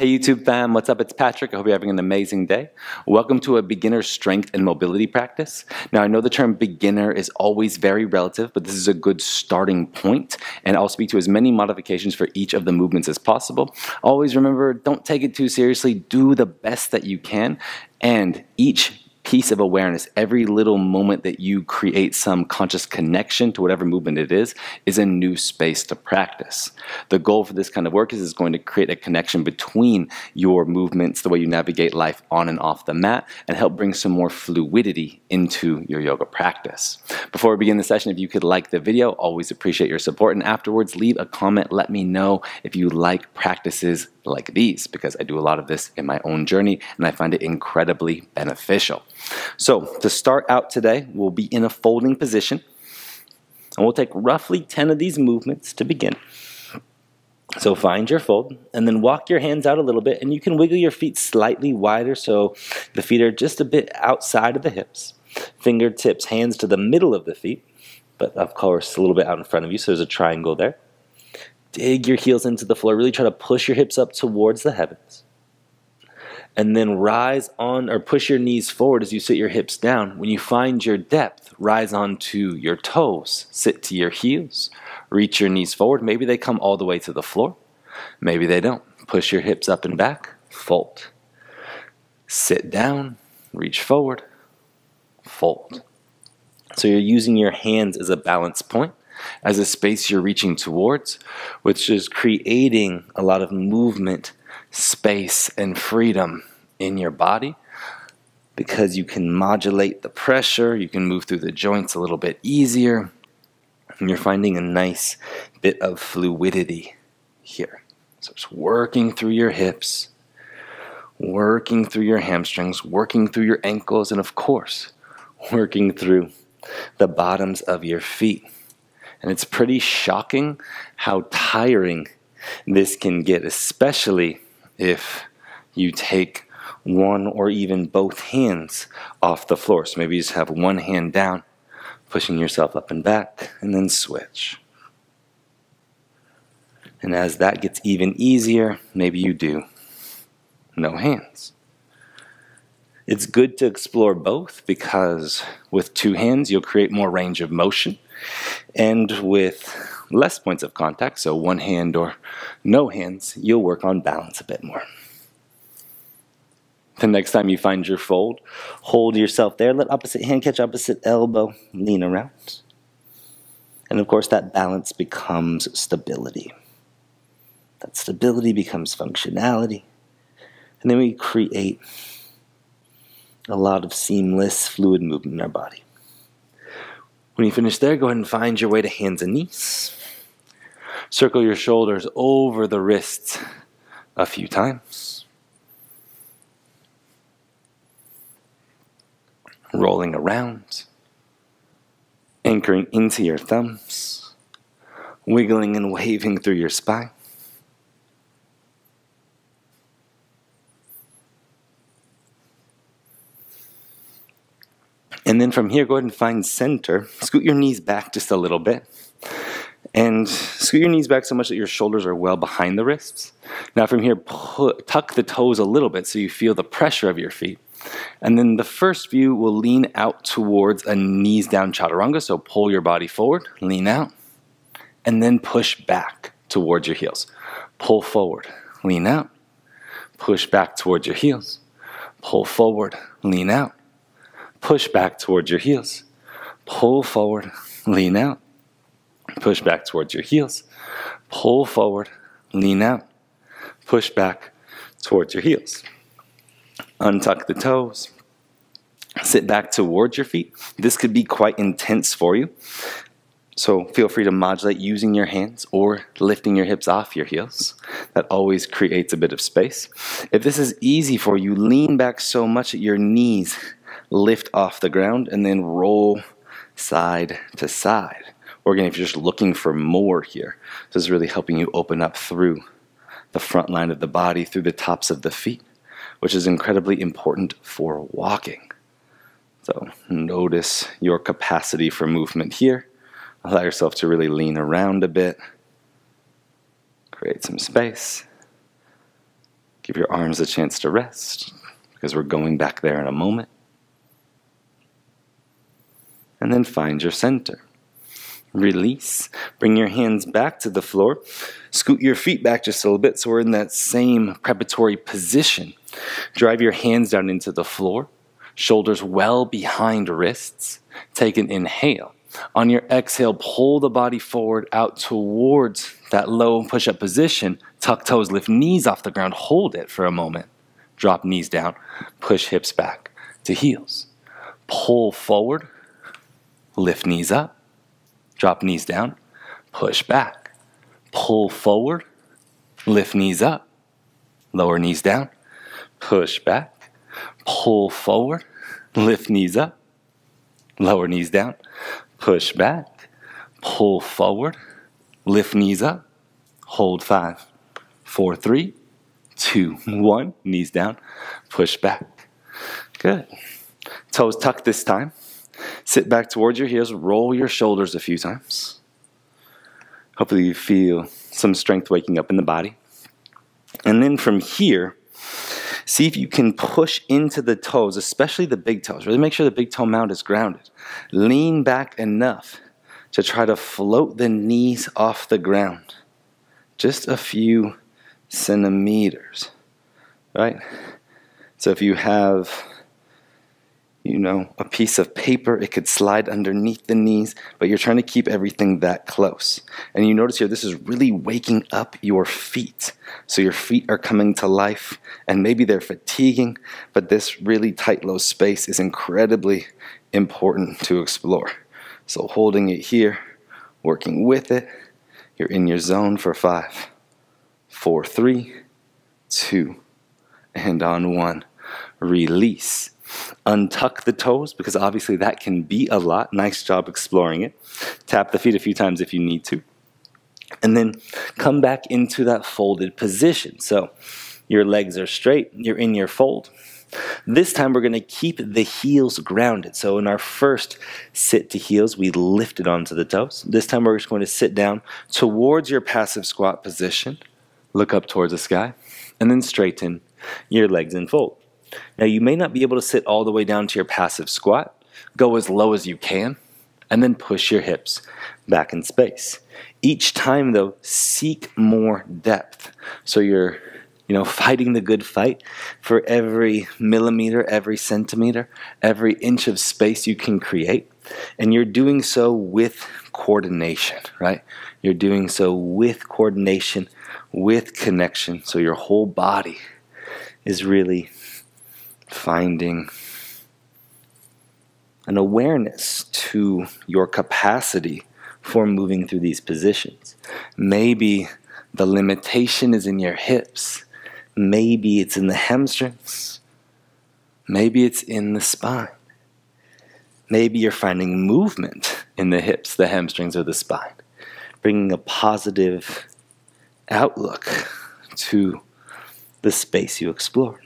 Hey YouTube fam, what's up? It's Patrick. I hope you're having an amazing day. Welcome to a beginner strength and mobility practice. Now I know the term beginner is always very relative, but this is a good starting point, and I'll speak to as many modifications for each of the movements as possible. Always remember, don't take it too seriously, do the best that you can, and each piece of awareness, every little moment that you create some conscious connection to whatever movement it is a new space to practice. The goal for this kind of work is going to create a connection between your movements, the way you navigate life on and off the mat, and help bring some more fluidity into your yoga practice. Before we begin the session, if you could like the video, always appreciate your support, and afterwards leave a comment. Let me know if you like practices like these, because I do a lot of this in my own journey and I find it incredibly beneficial. So to start out today, we'll be in a folding position, and we'll take roughly 10 of these movements to begin. So find your fold and then walk your hands out a little bit, and you can wiggle your feet slightly wider so the feet are just a bit outside of the hips. Fingertips, hands to the middle of the feet, but of course a little bit out in front of you, so there's a triangle there. Dig your heels into the floor. Really try to push your hips up towards the heavens. And then rise on, or push your knees forward as you sit your hips down. When you find your depth, rise onto your toes. Sit to your heels. Reach your knees forward. Maybe they come all the way to the floor. Maybe they don't. Push your hips up and back. Fold. Sit down. Reach forward. Fold. So you're using your hands as a balance point, as a space you're reaching towards, which is creating a lot of movement, space, and freedom in your body, because you can modulate the pressure, you can move through the joints a little bit easier, and you're finding a nice bit of fluidity here. So it's working through your hips, working through your hamstrings, working through your ankles, and of course, working through the bottoms of your feet. And it's pretty shocking how tiring this can get, especially if you take one or even both hands off the floor. So maybe you just have one hand down, pushing yourself up and back, and then switch. And as that gets even easier, maybe you do no hands. It's good to explore both, because with two hands you'll create more range of motion, and with less points of contact, so one hand or no hands, you'll work on balance a bit more. The next time you find your fold, hold yourself there, let opposite hand catch opposite elbow, lean around. And of course that balance becomes stability. That stability becomes functionality. And then we create a lot of seamless, fluid movement in our body. When you finish there, go ahead and find your way to hands and knees. Circle your shoulders over the wrists a few times. Rolling around. Anchoring into your thumbs. Wiggling and waving through your spine. And then from here, go ahead and find center. Scoot your knees back just a little bit. And scoot your knees back so much that your shoulders are well behind the wrists. Now from here, tuck the toes a little bit so you feel the pressure of your feet. And then the first view will lean out towards a knees down chaturanga. So pull your body forward, lean out, and then push back towards your heels. Pull forward, lean out, push back towards your heels. Pull forward, lean out. Push back towards your heels. Pull forward, lean out. Push back towards your heels. Pull forward, lean out. Push back towards your heels. Untuck the toes. Sit back towards your feet. This could be quite intense for you, so feel free to modulate using your hands or lifting your hips off your heels. That always creates a bit of space. If this is easy for you, lean back so much that your knees lift off the ground and then roll side to side. Or again, if you're just looking for more here, this is really helping you open up through the front line of the body, through the tops of the feet, which is incredibly important for walking. So notice your capacity for movement here. Allow yourself to really lean around a bit. Create some space. Give your arms a chance to rest, because we're going back there in a moment. And then find your center. Release. Bring your hands back to the floor. Scoot your feet back just a little bit so we're in that same preparatory position. Drive your hands down into the floor. Shoulders well behind wrists. Take an inhale. On your exhale, pull the body forward out towards that low push-up position. Tuck toes, lift knees off the ground. Hold it for a moment. Drop knees down. Push hips back to heels. Pull forward. Lift knees up. Drop knees down. Push back. Pull forward. Lift knees up. Lower knees down. Push back. Pull forward. Lift knees up. Lower knees down. Push back. Pull forward. Lift knees up. Hold 5, 4, 3, 2, 1. Knees down. Push back. Good. Toes tucked this time. Sit back towards your heels. Roll your shoulders a few times. Hopefully you feel some strength waking up in the body. And then from here, see if you can push into the toes, especially the big toes. Really make sure the big toe mound is grounded. Lean back enough to try to float the knees off the ground. Just a few centimeters, right? So if you have, a piece of paper, it could slide underneath the knees, but you're trying to keep everything that close. And you notice here, this is really waking up your feet. So your feet are coming to life, and maybe they're fatiguing, but this really tight, low space is incredibly important to explore. So holding it here, working with it, you're in your zone for 5, 4, 3, 2, and on 1. Release. Untuck the toes, because obviously that can be a lot. Nice job exploring it. Tap the feet a few times if you need to. And then come back into that folded position. So your legs are straight, you're in your fold. This time we're going to keep the heels grounded. So in our first sit to heels, we lifted onto the toes. This time we're just going to sit down towards your passive squat position. Look up towards the sky. And then straighten your legs and fold. Now you may not be able to sit all the way down to your passive squat. Go as low as you can, and then push your hips back in space. Each time though, seek more depth. So you're, fighting the good fight for every millimeter, every centimeter, every inch of space you can create. And you're doing so with coordination, right? You're doing so with coordination, with connection. So your whole body is really finding an awareness to your capacity for moving through these positions. Maybe the limitation is in your hips. Maybe it's in the hamstrings. Maybe it's in the spine. Maybe you're finding movement in the hips, the hamstrings, or the spine. Bringing a positive outlook to the space you explore.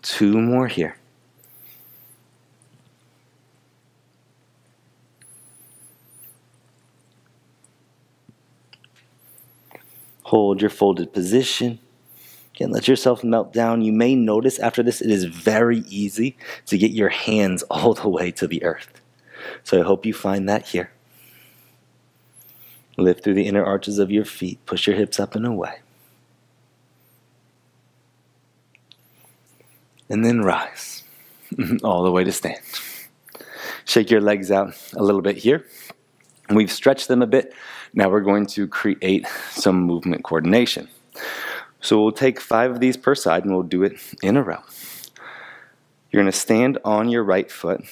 Two more here. Hold your folded position. Again, let yourself melt down. You may notice after this, it is very easy to get your hands all the way to the earth. So I hope you find that here. Lift through the inner arches of your feet. Push your hips up and away. And then rise all the way to stand. Shake your legs out a little bit here. We've stretched them a bit. Now we're going to create some movement coordination. So we'll take 5 of these per side and we'll do it in a row. You're going to stand on your right foot.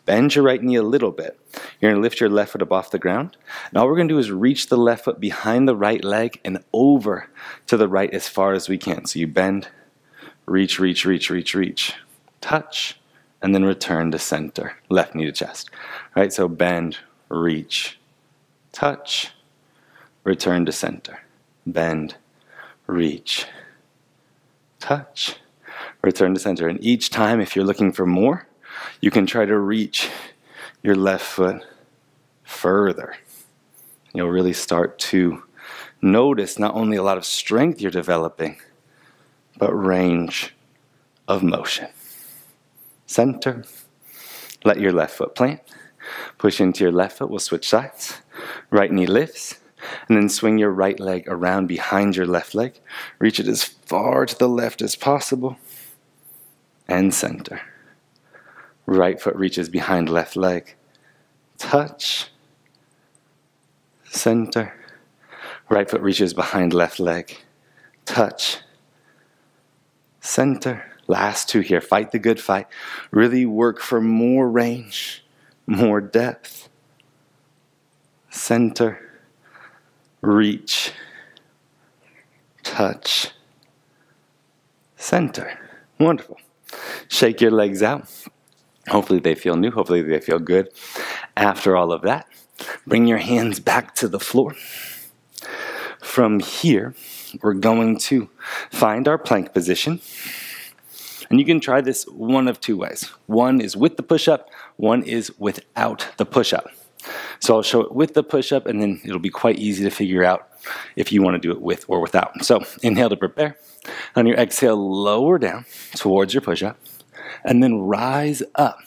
Bend your right knee a little bit. You're going to lift your left foot up off the ground. And all we're going to do is reach the left foot behind the right leg and over to the right as far as we can. So you bend, reach, reach, reach, reach, reach, touch, and then return to center, left knee to chest. All right, so bend, reach, touch, return to center, bend, reach, touch, return to center. And each time, if you're looking for more, you can try to reach your left foot further. you'll really start to notice not only a lot of strength you're developing, but range of motion. Center. Let your left foot plant. Push into your left foot. We'll switch sides. Right knee lifts. And then swing your right leg around behind your left leg. Reach it as far to the left as possible. And center. Right foot reaches behind left leg. Touch. Center. Right foot reaches behind left leg. Touch. Center. Last two here. Fight the good fight. Really work for more range, more depth. Center. Reach. Touch. Center. Wonderful. Shake your legs out. Hopefully they feel new. Hopefully they feel good. After all of that, bring your hands back to the floor. From here, we're going to find our plank position. And you can try this one of two ways. One is with the push-up, one is without the push-up. So I'll show it with the push-up, and then it'll be quite easy to figure out if you want to do it with or without. So inhale to prepare. On your exhale, lower down towards your push-up, and then rise up.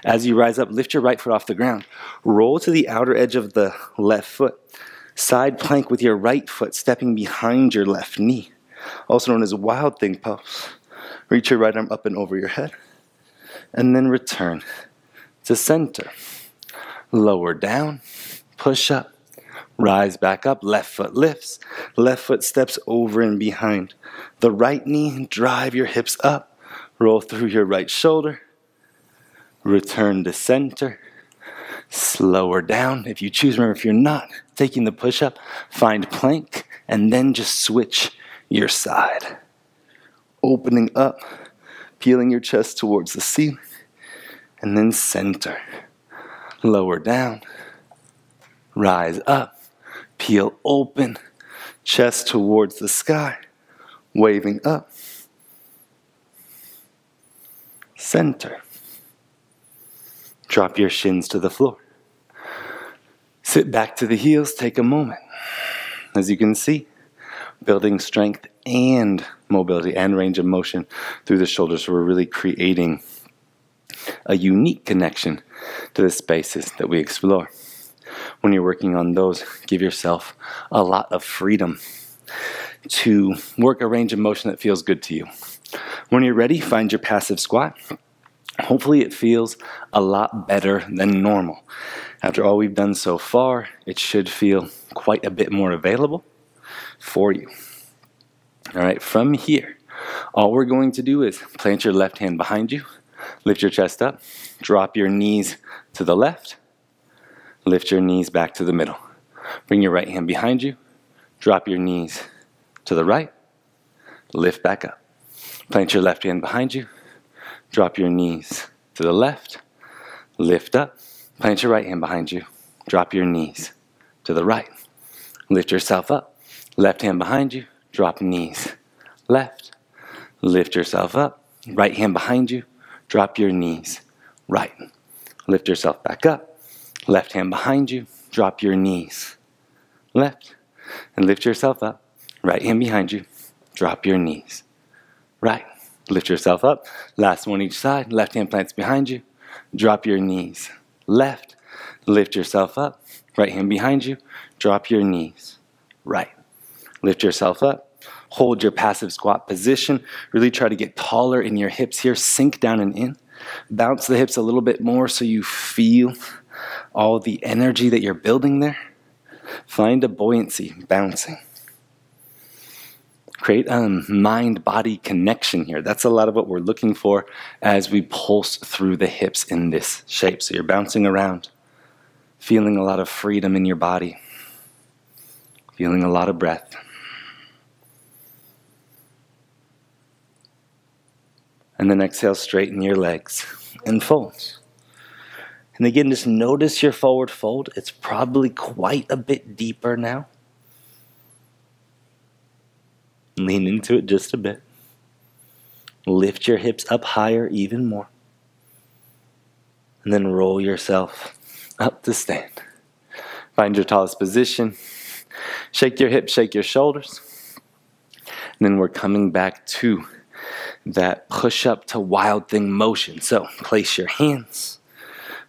As you rise up, lift your right foot off the ground. Roll to the outer edge of the left foot. Side plank with your right foot stepping behind your left knee, also known as Wild Thing pose. Reach your right arm up and over your head, and then return to center. Lower down, push up, rise back up, left foot lifts, left foot steps over and behind. The right knee, drive your hips up, roll through your right shoulder, return to center, slower down. If you choose, remember, if you're not taking the push-up, find plank, and then just switch your side. Opening up, peeling your chest towards the ceiling, and then center. Lower down, rise up, peel open, chest towards the sky, waving up, center. Drop your shins to the floor. Sit back to the heels, take a moment. As you can see, building strength and mobility and range of motion through the shoulders. So we're really creating a unique connection to the spaces that we explore. When you're working on those, give yourself a lot of freedom to work a range of motion that feels good to you. When you're ready, find your passive squat. Hopefully it feels a lot better than normal. After all we've done so far, it should feel quite a bit more available for you. All right, from here, all we're going to do is plant your left hand behind you, lift your chest up, drop your knees to the left, lift your knees back to the middle. Bring your right hand behind you, drop your knees to the right, lift back up. Plant your left hand behind you, drop your knees to the left, lift up. Plant your right hand behind you, drop your knees to the right. Lift yourself up, left hand behind you, drop knees, left. Lift yourself up, right hand behind you, drop your knees, right. Lift yourself back up, left hand behind you, drop your knees, left. And lift yourself up, right hand behind you, drop your knees, right. Lift yourself up, last one each side, left hand plants behind you, drop your knees, left. Lift yourself up, right hand behind you, drop your knees, right. Lift yourself up, hold your passive squat position, really try to get taller in your hips here, sink down and in. Bounce the hips a little bit more so you feel all the energy that you're building there. Find a buoyancy, bouncing. Create a mind-body connection here. That's a lot of what we're looking for as we pulse through the hips in this shape. So you're bouncing around, feeling a lot of freedom in your body, feeling a lot of breath. And then exhale, straighten your legs and fold. And again, just notice your forward fold. It's probably quite a bit deeper now. Lean into it just a bit. Lift your hips up higher even more. And then roll yourself up to stand. Find your tallest position. Shake your hips, shake your shoulders. And then we're coming back to that push-up to Wild Thing motion. So place your hands.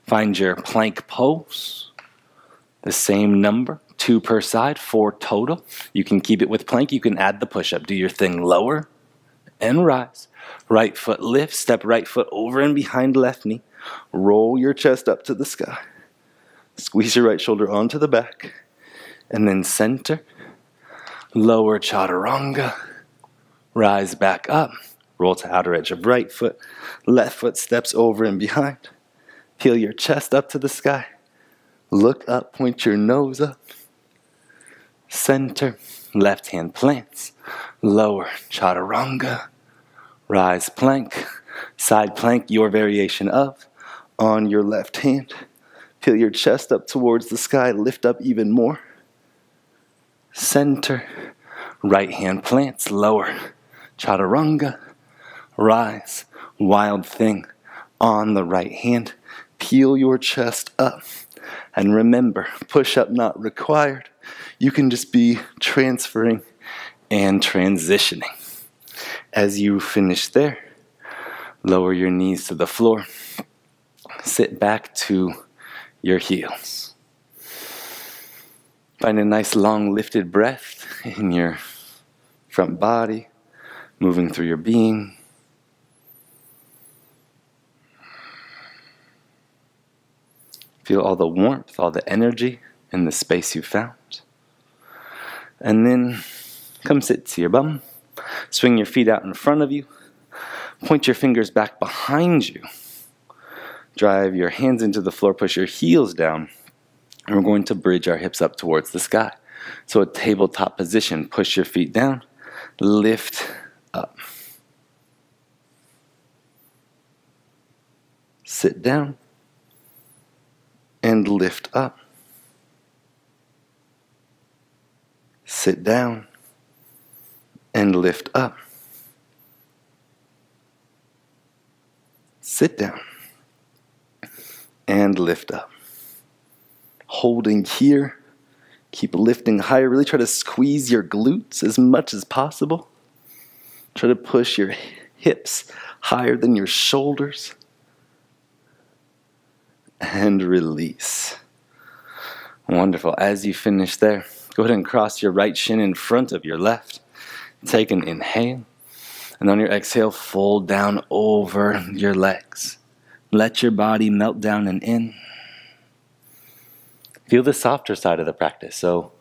Find your plank pose. The same number, 2 per side, 4 total. You can keep it with plank. You can add the push-up. Do your thing lower and rise. Right foot lift. Step right foot over and behind left knee. Roll your chest up to the sky. Squeeze your right shoulder onto the back. And then center. Lower chaturanga. Rise back up. Roll to outer edge of right foot. Left foot steps over and behind. Peel your chest up to the sky. Look up, point your nose up. Center. Left hand plants. Lower chaturanga. Rise plank. Side plank, your variation of. On your left hand. Peel your chest up towards the sky. Lift up even more. Center. Right hand plants. Lower chaturanga. Rise. Wild Thing on the right hand. Peel your chest up. And remember, push-up not required. You can just be transferring and transitioning. As you finish there, lower your knees to the floor. Sit back to your heels. Find a nice long lifted breath in your front body, moving through your being. Feel all the warmth, all the energy in the space you found. And then come sit to your bum. Swing your feet out in front of you. Point your fingers back behind you. Drive your hands into the floor, push your heels down. And we're going to bridge our hips up towards the sky. So a tabletop position. Push your feet down. Lift up. Sit down. And lift up. Sit down and lift up. Sit down and lift up. Holding here. Keep lifting higher. Really try to squeeze your glutes as much as possible. Try to push your hips higher than your shoulders. And release. Wonderful. As you finish there, go ahead and cross your right shin in front of your left. Take an inhale. And on your exhale, fold down over your legs. Let your body melt down and in. Feel the softer side of the practice. So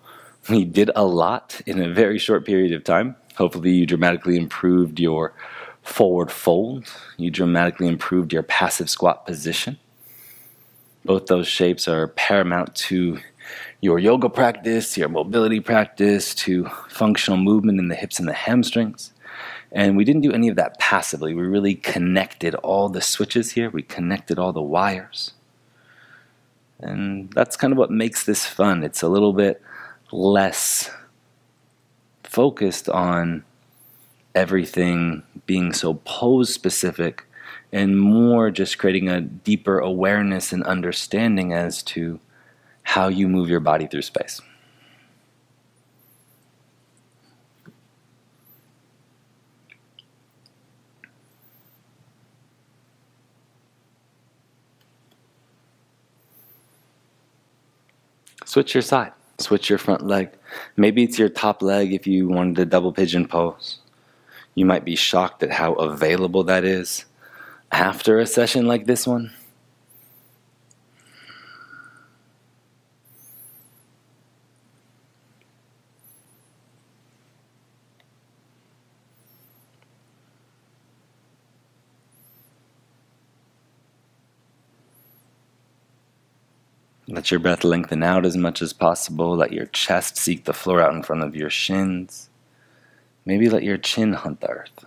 we did a lot in a very short period of time. Hopefully you dramatically improved your forward fold. You dramatically improved your passive squat position. Both those shapes are paramount to your yoga practice, your mobility practice, to functional movement in the hips and the hamstrings. And we didn't do any of that passively. We really connected all the switches here. We connected all the wires. And that's kind of what makes this fun. It's a little bit less focused on everything being so pose specific and more just creating a deeper awareness and understanding as to how you move your body through space. Switch your side. Switch your front leg. Maybe it's your top leg if you wanted a double pigeon pose. You might be shocked at how available that is after a session like this one. Let your breath lengthen out as much as possible. Let your chest seek the floor out in front of your shins. Maybe let your chin hunt the earth.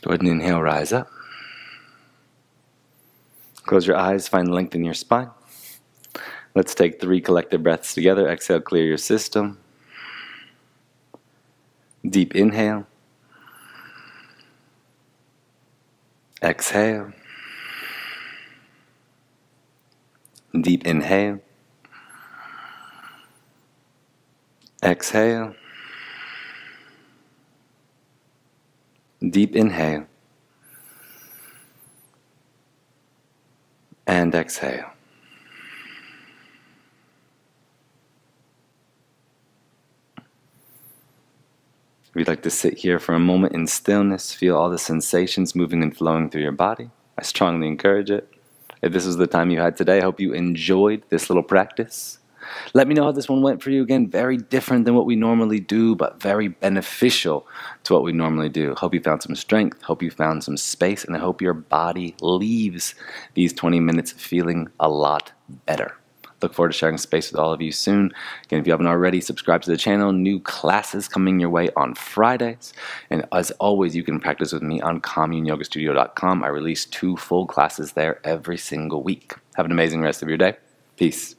Go ahead and inhale, rise up. Close your eyes, find length in your spine. Let's take 3 collective breaths together. Exhale, clear your system. Deep inhale. Exhale. Deep inhale. Exhale. Deep inhale. And exhale. If you'd like to sit here for a moment in stillness, feel all the sensations moving and flowing through your body, I strongly encourage it. If this was the time you had today, I hope you enjoyed this little practice. Let me know how this one went for you. Again, very different than what we normally do, but very beneficial to what we normally do. Hope you found some strength, hope you found some space, and I hope your body leaves these 20 minutes feeling a lot better. Look forward to sharing space with all of you soon. Again, if you haven't already, subscribe to the channel. New classes coming your way on Fridays. And as always, you can practice with me on CommuneYogaStudio.com. I release 2 full classes there every single week. Have an amazing rest of your day. Peace.